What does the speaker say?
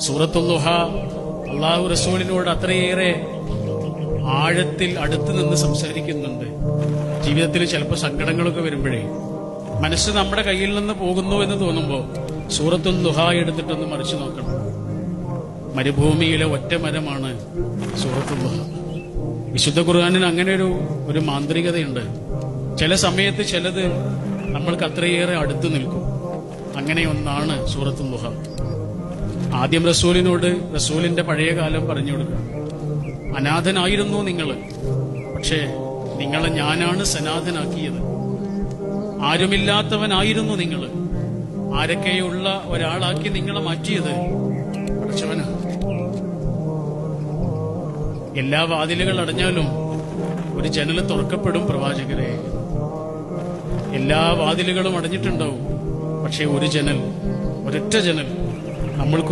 സൂറത്തുൽ ദുഹ അള്ളാഹു റസൂലിനോട് അത്രയേറെ ആഴത്തിൽ അടുത്ത് നിന്ന് സംസാരിക്കുന്നുണ്ട്. ജീവിതത്തിൽ ചിലപ്പോൾ സങ്കടങ്ങളൊക്കെ വരുമ്പോഴേ മനസ്സ് നമ്മുടെ കയ്യിൽ നിന്ന് പോകുന്നു എന്ന് തോന്നുമ്പോൾ സൂറത്തുൽ ദുഹ എടുത്തിട്ടൊന്ന് മറിച്ചു നോക്കണം. മരുഭൂമിയിലെ ഒറ്റ മരമാണ് സൂറത്തുൽ ദുഹ. വിശുദ്ധ ഖുർആനിന് അങ്ങനെ ഒരു മാന്ത്രികതയുണ്ട്. ചില സമയത്ത് ചിലത് നമ്മൾക്ക് അത്രയേറെ അടുത്ത് നിൽക്കും. അങ്ങനെ ഒന്നാണ് സൂറത്തുൽ ദുഹ. ആദ്യം റസൂലിനോട് റസൂലിന്റെ പഴയ കാലം പറഞ്ഞു കൊടുക്കുക. അനാഥനായിരുന്നു നിങ്ങൾ, പക്ഷേ നിങ്ങളെ ഞാനാണ് സനാഥനാക്കിയത്. ആരുമില്ലാത്തവനായിരുന്നു നിങ്ങൾ, ആരൊക്കെയുള്ള ഒരാളാക്കി നിങ്ങളെ മാറ്റിയത് പഠിച്ചവനാണ്. എല്ലാ വാതിലുകൾ അടഞ്ഞാലും ഒരു ജനൽ തുറക്കപ്പെടും പ്രവാചകരെ. എല്ലാ വാതിലുകളും അടഞ്ഞിട്ടുണ്ടാവും, പക്ഷെ ഒരു ജനൽ, ഒരൊറ്റ ജനൽ നമ്മൾക്ക്